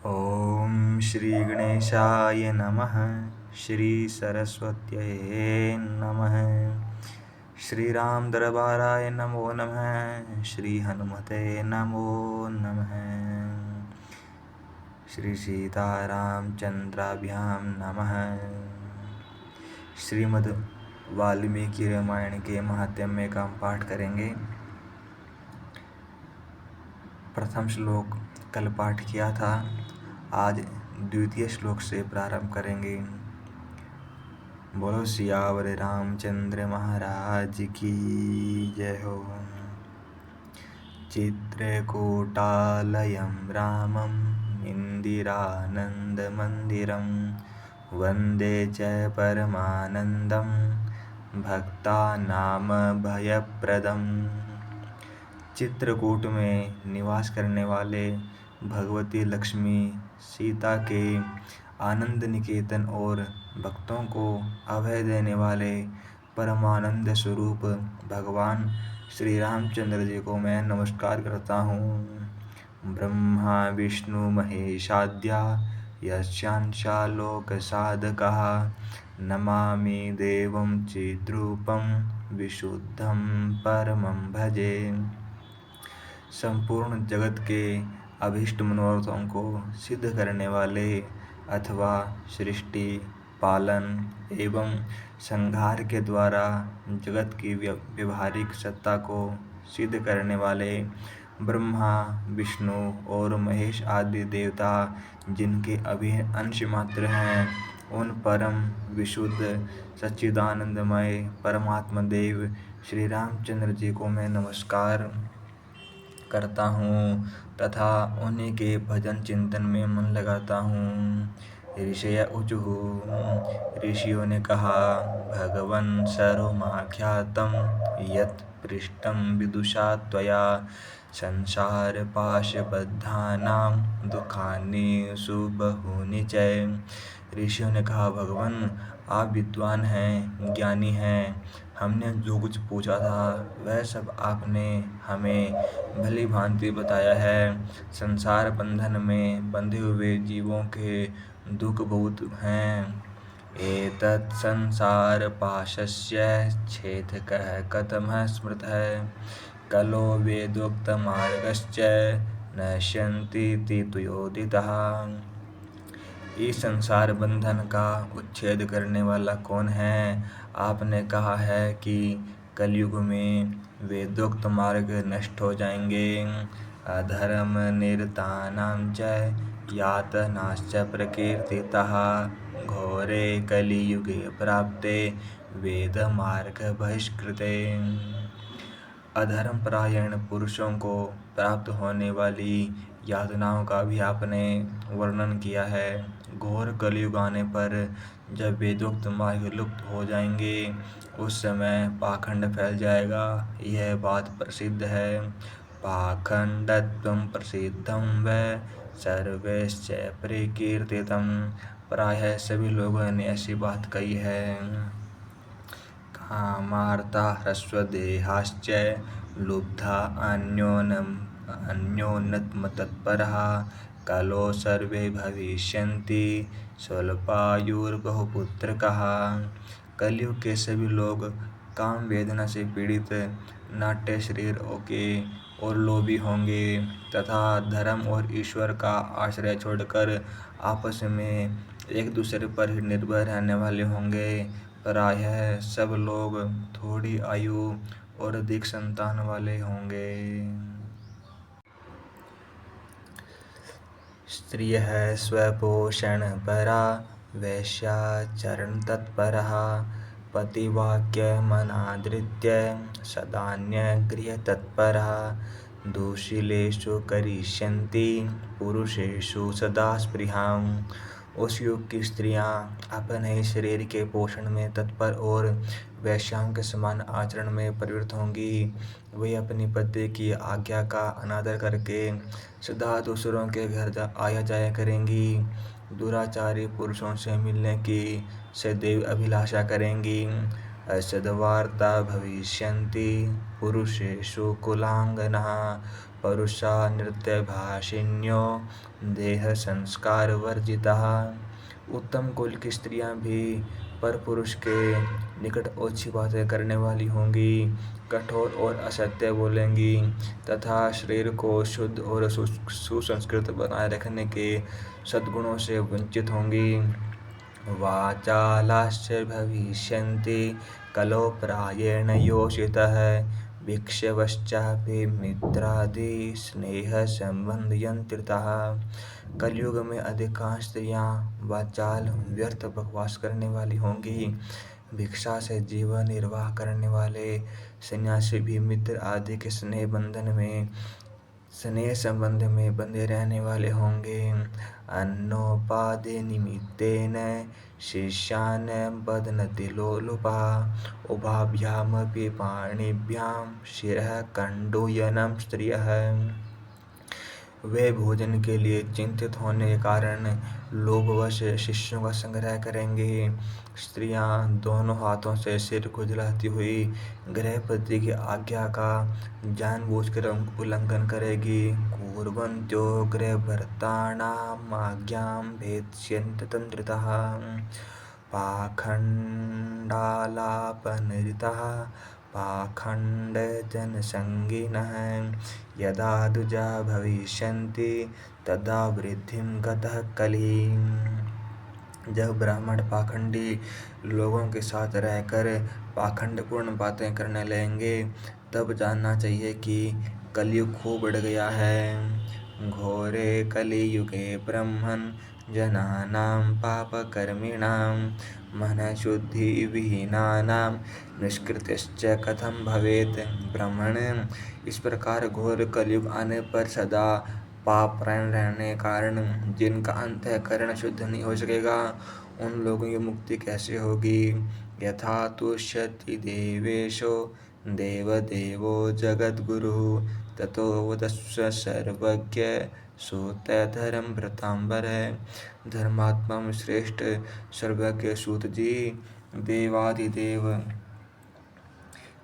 ॐ श्री गणेशाय नमः। श्री सरस्वत्यै नमः। श्री राम दरबाराय नमो नमः। श्री हनुमते नमो नमः। श्री सीतारामचंद्राभ्यां नमः। श्रीमद् वाल्मीकि रामायण के महात्म्य का हम पाठ करेंगे। प्रथम श्लोक कल पाठ किया था, आज द्वितीय श्लोक से प्रारंभ करेंगे। बोलो सियावर रामचंद्र महाराज की जय हो। चित्रकूटालयं रामं इंदिरानंदमंदिरं वंदे च परमानंदं भक्तानां भयप्रदम्। चित्रकूट में निवास करने वाले भगवती लक्ष्मी सीता के आनंद निकेतन और भक्तों को अभय देने वाले परमानंद स्वरूप भगवान श्री रामचंद्र जी को मैं नमस्कार करता हूँ। ब्रह्मा विष्णु महेशाद्या यस्यांशा लोक साधकः नमामि देवं चिद्रूपं विशुद्धं परमं भजे। संपूर्ण जगत के अभीष्ट मनोरथों को सिद्ध करने वाले अथवा सृष्टि पालन एवं संहार के द्वारा जगत की व्यवहारिक सत्ता को सिद्ध करने वाले ब्रह्मा विष्णु और महेश आदि देवता जिनके अभिन्न अंश मात्र हैं, उन परम विशुद्ध सच्चिदानंदमय परमात्मा देव श्री रामचंद्र जी को मैं नमस्कार करता हूँ तथा उन्हीं के भजन चिंतन में मन लगाता हूँ। ऋषय ऊचुः, ऋषियों ने कहा, भगवन् सर्वमाख्यातं यत् पृष्टं विदुषा त्वया संसार पाशबद्धानां दुखानि सुबहूनि च। ऋषियों ने कहा, भगवान आप विद्वान हैं, ज्ञानी हैं। हमने जो कुछ पूछा था वह सब आपने हमें भली भांति बताया है। संसार बंधन में बंधे हुए जीवों के दुख बहुत हैं। एतत् संसार पाशस्य छेदकः कथमः स्मृतः कलो वेदोक्त मार्गश्च नश्यन्ति तुयोदितः। इस संसार बंधन का उच्छेद करने वाला कौन है? आपने कहा है कि कलयुग में वेदोक्त मार्ग नष्ट हो जाएंगे। अधर्म निरतानां च यातनाश्च प्रकीर्तितः घोरे कलियुगे प्राप्ते वेद मार्ग बहिष्कृते। अधर्म परायण पुरुषों को प्राप्त होने वाली यातनाओं का भी आपने वर्णन किया है। घोर कलयुग आने पर जब वेदोक्त मार्ग लुप्त हो जाएंगे उस समय पाखंड फैल जाएगा, यह बात प्रसिद्ध है। पाखंडत्वं प्रसिद्धं वै सर्वैश्च प्रकीर्तितं। प्रायः सभी लोगों ने ऐसी बात कही है। कामार्ता ह्रस्वदेहाश्च लुब्धा अन्योन्नतमतत्परः कलो सर्वे भविष्यन्ति स्वल्पायुर्बहुपुत्रकः। कलयुग के सभी लोग काम वेदना से पीड़ित, नाट्य शरीर के और लोभी होंगे तथा धर्म और ईश्वर का आश्रय छोड़कर आपस में एक दूसरे पर ही निर्भर रहने वाले होंगे। प्रायः सब लोग थोड़ी आयु और अधिक संतान वाले होंगे। स्त्रियः स्वपोषणपरा वैश्याचरणतत्परः पतिवाक्यमनादृत्य सदान्यगृहतत्परः दुःशीलेषु करिष्यन्ति पुरुषेषु सदा स्पृहाम्। उस युग की स्त्रियां अपने शरीर के पोषण में तत्पर और वैश्याओं के समान आचरण में प्रवृत्त होंगी। वे अपनी पति की आज्ञा का अनादर करके सदा दूसरों के घर आया जाया करेंगी। दुराचारी पुरुषों से मिलने की सदैव अभिलाषा करेंगी। असद्वार्ता भविष्यन्ति पुरुषेषु कुलाङ्गनाः परुषा नृत्यभाषिण्यो देहसंस्कारवर्जिताः। उत्तम कुल की स्त्रियां भी परपुरुष के निकट ओछी बातें करने वाली होंगी, कठोर और असत्य बोलेंगी तथा शरीर को शुद्ध और सुसंस्कृत बनाए रखने के सद्गुणों से वंचित होंगी। वाचालाश्च भविष्यन्ति कलो प्रायेण योषितः भिक्षवश्चापि मित्रादि स्नेह संबंधयन्त्रितः। कलयुग में अधिकांश स्त्रियां वाचाल व्यर्थ बकवास करने वाली होंगी। भिक्षा से जीवन निर्वाह करने वाले सन्यासी भी मित्र आदि के स्नेह संबंध में बंधे रहने वाले होंगे। अन्नोपादि निमित्तेन शिष्यान् बध्नन्ति लोलुपाः उभाभ्यामपि पाणिभ्यां शिरः कण्डूयनं स्त्रियः। वे भोजन के लिए चिंतित होने के कारण लोभवश शिष्यों का संग्रह करेंगे। स्त्रियां दोनों हाथों से सिर खुजलाती हुई गृहपति की आज्ञा का जानबूझकर उल्लंघन करेगी। कुर्वन्त्यो गृहभर्ताणाम् आज्ञां भेत्स्यन्ति तन्द्रितः पाखण्डालापनरितः पाखण्डजनसंगिनः। यदा द्विजा भविष्यन्ति तदा वृद्धिं गतः कलिः। जब ब्राह्मण पाखंडी लोगों के साथ रहकर पाखंडपूर्ण बातें करने लगेंगे तब जानना चाहिए कि कलयुग खूब बढ़ गया है। घोरे कलियुगे ब्रह्मन् जनानां पापकर्मिणां मनःशुद्धि विहीनानां निष्कृतिश्च कथं भवेत्। ब्राह्मण, इस प्रकार घोर कलयुग आने पर सदा पापरायण रहने के कारण जिनका अंतःकरण शुद्ध नहीं हो सकेगा उन लोगों की मुक्ति कैसे होगी। यथा तुष्यति देवेशो देवदेवो जगद्गुरुः ततो वदस्व सर्वज्ञ सूत धर्मभृतांबर। धर्मात्मा में श्रेष्ठ सर्वज्ञ सूत जी देवादिदेव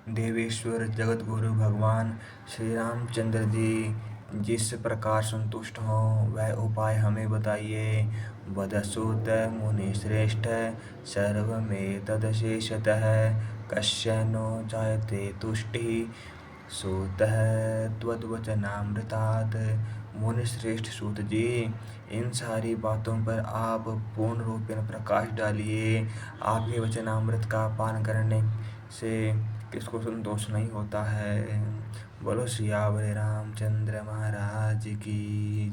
देवेश्वर जगतगुरु भगवान श्री रामचंद्र जी जिस प्रकार संतुष्ट हो वह उपाय हमें बताइए। वदसूत मुनिश्रेष्ठ सर्वमेतदशेषतः कस्य नो जायते तुष्टिः सूतः त्वद्वचनामृतात्। मुनिश्रेष्ठ सूत जी, इन सारी बातों पर आप पूर्ण रूपेण प्रकाश डालिए। आपके वचनामृत का पान करने से किसको संतोष नहीं होता है। बोलो सियावर रामचंद्र महाराज की।